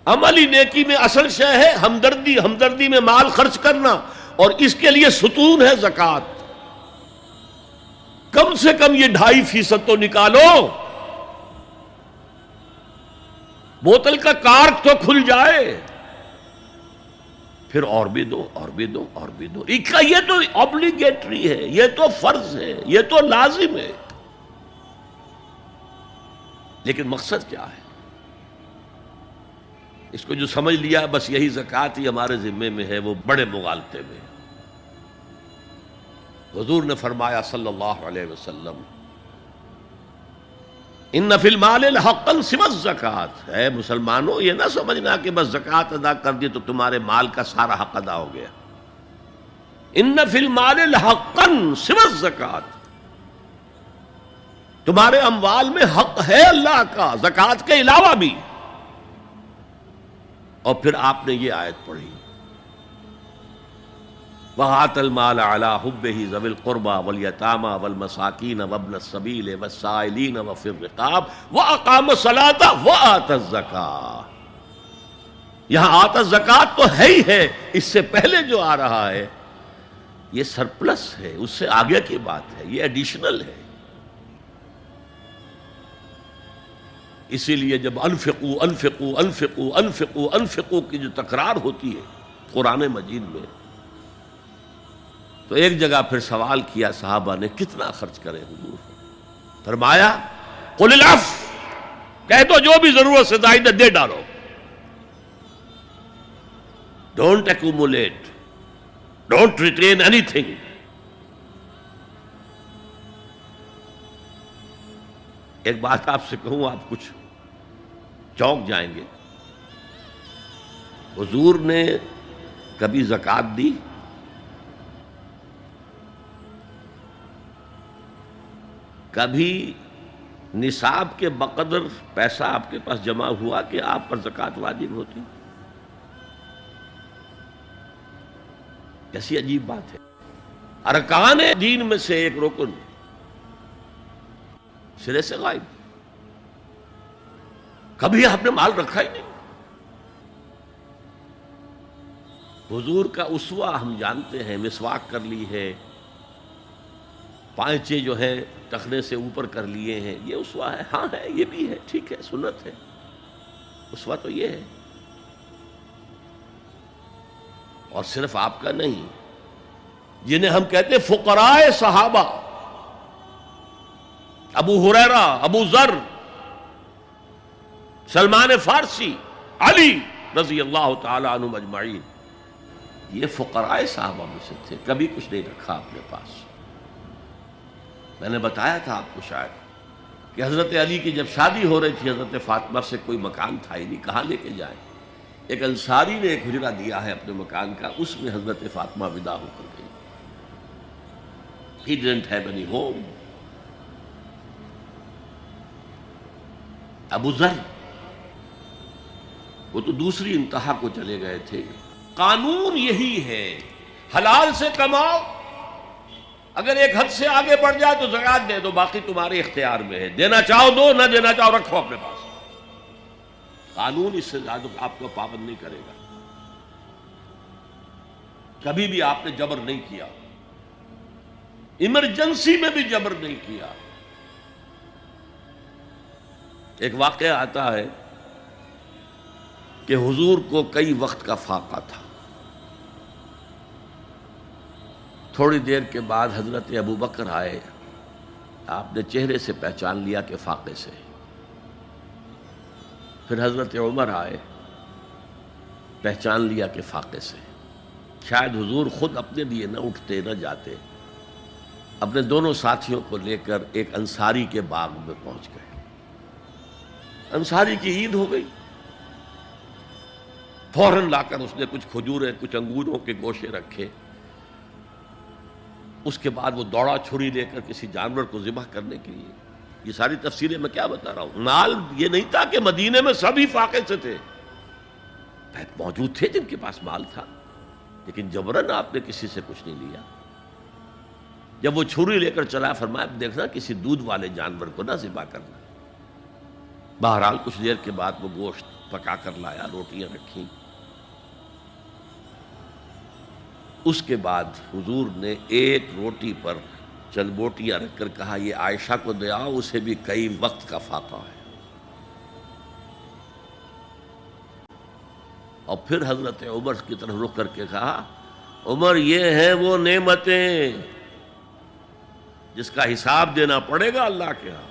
عملی نیکی میں اصل شے ہے ہمدردی، ہمدردی میں مال خرچ کرنا، اور اس کے لیے ستون ہے زکوٰۃ۔ کم سے کم یہ 2.5% تو نکالو، بوتل کا کارک تو کھل جائے، پھر اور بھی دو، اور بھی دو، اور بھی دو۔ یہ تو obligatory ہے، یہ تو فرض ہے، یہ تو لازم ہے۔ لیکن مقصد کیا ہے؟ اس کو جو سمجھ لیا بس یہی زکوٰۃ ہی ہمارے ذمے میں ہے، وہ بڑے مغالطے میں۔ حضور نے فرمایا صلی اللہ علیہ وسلم، ان فی المال حقا سوی الزکوٰۃ، اے مسلمانوں یہ نہ سمجھنا کہ بس زکوٰۃ ادا کر دی تو تمہارے مال کا سارا حق ادا ہو گیا۔ ان فی المال حقا سوی الزکوٰۃ، تمہارے اموال میں حق ہے اللہ کا زکوٰۃ کے علاوہ بھی۔ اور پھر آپ نے یہ آیت پڑھی، وَآتَى الْمَالَ عَلَىٰ حُبِّهِ ذَوِي الْقُرْبَىٰ وَالْيَتَامَىٰ وَالْمَسَاكِينَ وَابْنَ السَّبِيلِ وَالسَّائِلِينَ وَفِي الرِّقَابِ وَأَقَامَ الصَّلَاةَ وَآتَى الزَّكَاةَ۔ یہاں آتا الزکوٰۃ تو ہے ہی ہے، اس سے پہلے جو آ رہا ہے یہ سرپلس ہے، اس سے آگے کی بات ہے، یہ ایڈیشنل ہے۔ اسی لیے جب انفقوا انفقوا انفقوا انفقوا انفقوا کی جو تکرار ہوتی ہے قرآن مجید میں، تو ایک جگہ پھر سوال کیا صحابہ نے، کتنا خرچ کریں حضور؟ فرمایا قل العفو، کہہ دو جو بھی ضرورت سے زائد دے ڈالو، don't accumulate, don't retain any thing. ایک بات آپ سے کہوں، آپ کچھ چونک جائیں گے، حضور نے کبھی زکوٰۃ دی؟ کبھی نصاب کے بقدر پیسہ آپ کے پاس جمع ہوا کہ آپ پر زکوٰۃ واجب ہوتی؟ کیسی عجیب بات ہے۔ ارکان دین میں سے ایک رکن سرے سے غائب، کبھی آپ نے مال رکھا ہی نہیں۔ حضور کا اسوہ ہم جانتے ہیں، مسواک کر لی ہے، پائچے جو ہیں ٹخنے سے اوپر کر لیے ہیں، یہ اسوہ ہے؟ ہاں ہے، یہ بھی ہے، ٹھیک ہے، سنت ہے، اسوہ تو یہ ہے۔ اور صرف آپ کا نہیں، جنہیں ہم کہتے ہیں فقراء صحابہ، ابو ہریرہ، ابو ذر، سلمان فارسی، علی رضی اللہ تعالی عنہم اجمعین، یہ فقراء صحابہ میں سے تھے، کبھی کچھ نہیں رکھا اپنے پاس۔ میں نے بتایا تھا آپ کو شاید کہ حضرت علی کی جب شادی ہو رہی تھی حضرت فاطمہ سے، کوئی مکان تھا ہی نہیں، کہاں لے کے جائیں؟ ایک انصاری نے ایک حجرہ دیا ہے اپنے مکان کا، اس میں حضرت فاطمہ ودا ہو کر گئی۔ He didn't have any home۔ ابو ذر وہ تو دوسری انتہا کو چلے گئے تھے۔ قانون یہی ہے، حلال سے کماؤ، اگر ایک حد سے آگے بڑھ جائے تو زکوٰۃ دے دو، باقی تمہارے اختیار میں ہے، دینا چاہو دو، نہ دینا چاہو رکھو اپنے پاس۔ قانون اس سے زیادہ آپ کو پابند نہیں کرے گا۔ کبھی بھی آپ نے جبر نہیں کیا، ایمرجنسی میں بھی جبر نہیں کیا۔ ایک واقعہ آتا ہے کہ حضور کو کئی وقت کا فاقہ تھا، تھوڑی دیر کے بعد حضرت ابو بکر آئے، آپ نے چہرے سے پہچان لیا کہ فاقے سے۔ پھر حضرت عمر آئے، پہچان لیا کہ فاقے سے۔ شاید حضور خود اپنے لیے نہ اٹھتے نہ جاتے، اپنے دونوں ساتھیوں کو لے کر ایک انصاری کے باغ میں پہنچ گئے۔ انصاری کی عید ہو گئی، فوراً لا کر اس نے کچھ کھجوریں، کچھ انگوروں کے گوشے رکھے۔ اس کے بعد وہ دوڑا چھری لے کر کسی جانور کو ذبح کرنے کے لیے۔ یہ ساری تفصیلیں میں کیا بتا رہا ہوں؟ مال یہ نہیں تھا کہ مدینے میں سبھی فاقے سے تھے، موجود تھے جن کے پاس مال تھا، لیکن جبراً آپ نے کسی سے کچھ نہیں لیا۔ جب وہ چھری لے کر چلا، فرمایا دیکھنا کسی دودھ والے جانور کو نہ ذبح کرنا۔ بہرحال کچھ دیر کے بعد وہ گوشت پکا کر لایا، روٹیاں رکھیں۔ اس کے بعد حضور نے ایک روٹی پر چند بوٹیاں رکھ کر کہا یہ عائشہ کو دے آؤ، اسے بھی کئی وقت کا فاقہ ہے۔ اور پھر حضرت عمر کی طرف رخ کر کے کہا عمر یہ ہیں وہ نعمتیں جس کا حساب دینا پڑے گا اللہ کے ہاں۔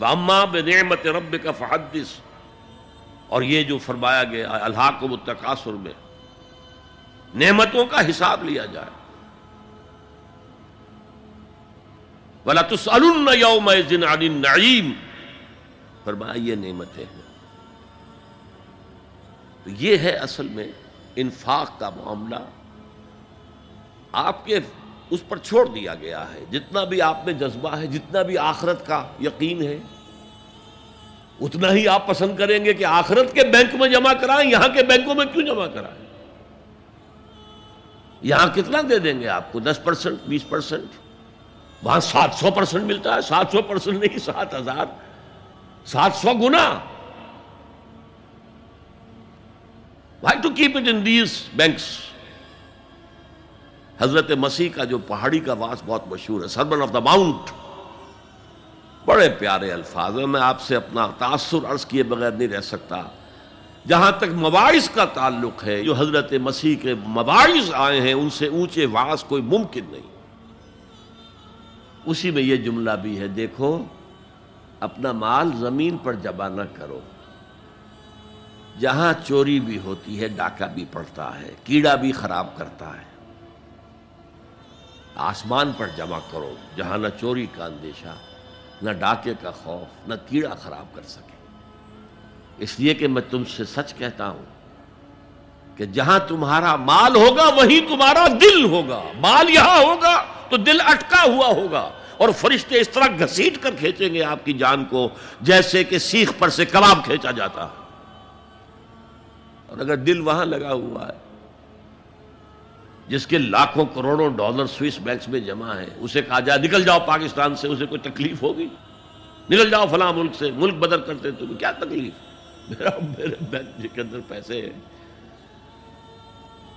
وَأَمَّا بِنِعْمَةِ رَبِّكَ فَحَدِّثْ، اور یہ جو فرمایا گیا الہاکم التکاثر میں نعمتوں کا حساب لیا جائے۔ وَلَتُسْأَلُنَّ يَوْمَئِذٍ عَنِ النَّعِيمِ، فرمایا یہ نعمتیں ہیں۔ تو یہ ہے اصل میں انفاق کا معاملہ، آپ کے اس پر چھوڑ دیا گیا ہے۔ جتنا بھی آپ میں جذبہ ہے، جتنا بھی آخرت کا یقین ہے، اتنا ہی آپ پسند کریں گے کہ آخرت کے بینک میں جمع کرائیں، یہاں کے بینکوں میں کیوں جمع کرائیں؟ یہاں کتنا دے دیں گے آپ کو؟ 10%، 20%؟ وہاں 700% ملتا ہے۔ 700% نہیں، 7000، 700 گنا۔ Why to keep it in these banks؟ حضرت مسیح کا جو پہاڑی کا واس بہت مشہور ہے، سرمن آف دا ماؤنٹ، بڑے پیارے الفاظ ہیں۔ میں آپ سے اپنا تاثر عرض کیے بغیر نہیں رہ سکتا۔ جہاں تک مواعظ کا تعلق ہے، جو حضرت مسیح کے مواعظ آئے ہیں ان سے اونچے واعظ کوئی ممکن نہیں۔ اسی میں یہ جملہ بھی ہے، دیکھو اپنا مال زمین پر جمع نہ کرو، جہاں چوری بھی ہوتی ہے ڈاکہ بھی پڑتا ہے، کیڑا بھی خراب کرتا ہے۔ آسمان پر جمع کرو جہاں نہ چوری کا اندیشہ، نہ ڈاکے کا خوف، نہ کیڑا خراب کر سکے۔ اس لیے کہ میں تم سے سچ کہتا ہوں کہ جہاں تمہارا مال ہوگا وہیں تمہارا دل ہوگا۔ مال یہاں ہوگا تو دل اٹکا ہوا ہوگا، اور فرشتے اس طرح گھسیٹ کر کھینچیں گے آپ کی جان کو جیسے کہ سیخ پر سے کباب کھینچا جاتا ہے۔ اور اگر دل وہاں لگا ہوا ہے جس کے لاکھوں کروڑوں ڈالر سوئس بینکس میں جمع ہے، اسے کہا جائے نکل جاؤ پاکستان سے، اسے کوئی تکلیف ہوگی؟ نکل جاؤ فلاں ملک سے، ملک بدل کرتے تمہیں کیا تکلیف؟ میرے بینک کے اندر پیسے ہیں۔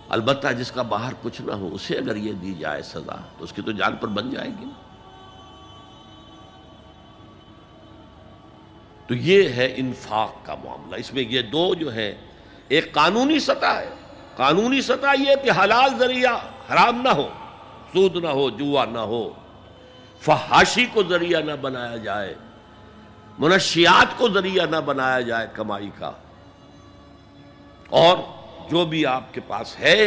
البتہ جس کا باہر کچھ نہ ہو اسے اگر یہ دی جائے سزا تو اس کی تو جان پر بن جائے گی۔ تو یہ ہے انفاق کا معاملہ۔ اس میں یہ دو جو ہے، ایک قانونی سطح ہے۔ قانونی سطح یہ کہ حلال ذریعہ حرام نہ ہو، سود نہ ہو، جوا نہ ہو، فحاشی کو ذریعہ نہ بنایا جائے، منشیات کو ذریعہ نہ بنایا جائے کمائی کا۔ اور جو بھی آپ کے پاس ہے،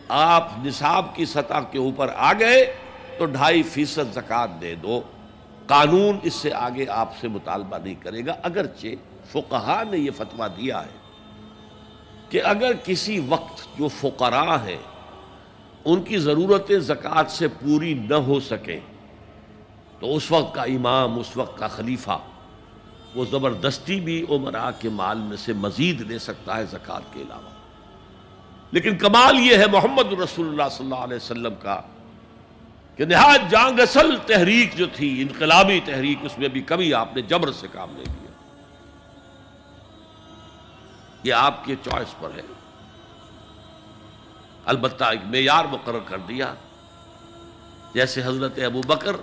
آپ نصاب کی سطح کے اوپر آ گئے تو 2.5% زکوٰۃ دے دو۔ قانون اس سے آگے آپ سے مطالبہ نہیں کرے گا، اگرچہ فقہاء نے یہ فتویٰ دیا ہے کہ اگر کسی وقت جو فقراء ہیں ان کی ضرورتیں زکوٰۃ سے پوری نہ ہو سکیں تو اس وقت کا امام، اس وقت کا خلیفہ، وہ زبردستی بھی امراء کے مال میں سے مزید لے سکتا ہے زکوٰۃ کے علاوہ۔ لیکن کمال یہ ہے محمد رسول اللہ صلی اللہ علیہ وسلم کا کہ نہایت جان اصل تحریک جو تھی، انقلابی تحریک، اس میں بھی کبھی آپ نے جبر سے کام نہیں لیا۔ یہ آپ کے چوائس پر ہے۔ البتہ ایک معیار مقرر کر دیا، جیسے حضرت ابو بکر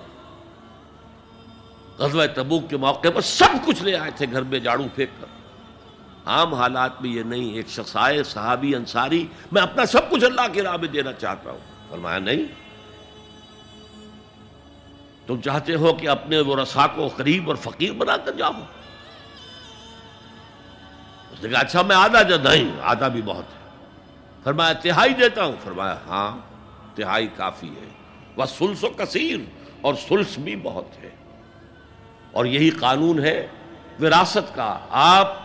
غزوہ تبوک کے موقع پر سب کچھ لے آئے تھے گھر میں جھاڑو پھینک کر۔ عام حالات میں یہ نہیں، ایک شخص آئے صحابی انصاری، میں اپنا سب کچھ اللہ کی راہ میں دینا چاہتا ہوں، فرمایا نہیں، تم چاہتے ہو کہ اپنے وہ رسا کو قریب اور فقیر بنا کر جاؤ؟ اس نے کہا اچھا میں آدھا نہیں، آدھا بھی بہت ہے۔ فرمایا تہائی دیتا ہوں؟ فرمایا ہاں تہائی کافی ہے۔ وَالثُلُثُ کثیر، اور ثلث بھی بہت ہے۔ اور یہی قانون ہے وراثت کا، آپ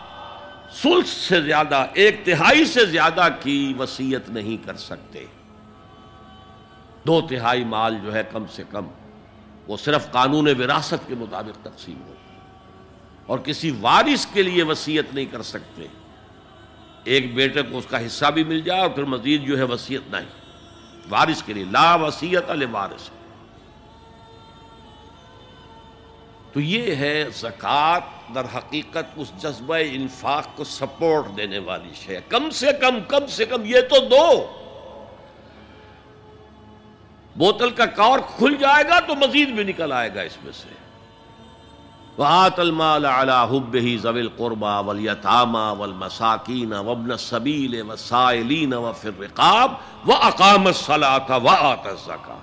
ثلث سے زیادہ، 1/3 سے زیادہ کی وصیت نہیں کر سکتے۔ 2/3 مال جو ہے کم سے کم وہ صرف قانون وراثت کے مطابق تقسیم ہو، اور کسی وارث کے لیے وصیت نہیں کر سکتے۔ ایک بیٹے کو اس کا حصہ بھی مل جائے اور پھر مزید جو ہے وصیت نہیں، وارث کے لیے لا وصیت لوارث۔ تو یہ ہے زکوٰۃ در حقیقت اس جذبہ انفاق کو سپورٹ دینے والی شے. کم سے کم یہ تو دو. بوتل کا کارک کھل جائے گا تو مزید بھی نکل آئے گا اس میں سے. وَآتَ الْمَالَ عَلَىٰ حُبِّهِ ذَوِي الْقُرْبَىٰ وَالْيَتَامَىٰ وَالْمَسَاكِينَ وَابْنَ السَّبِيلِ وَالسَّائِلِينَ وَفِي الرِّقَابِ وَأَقَامَ الصَّلَاةَ وَآتَى الزَّكَاةَ.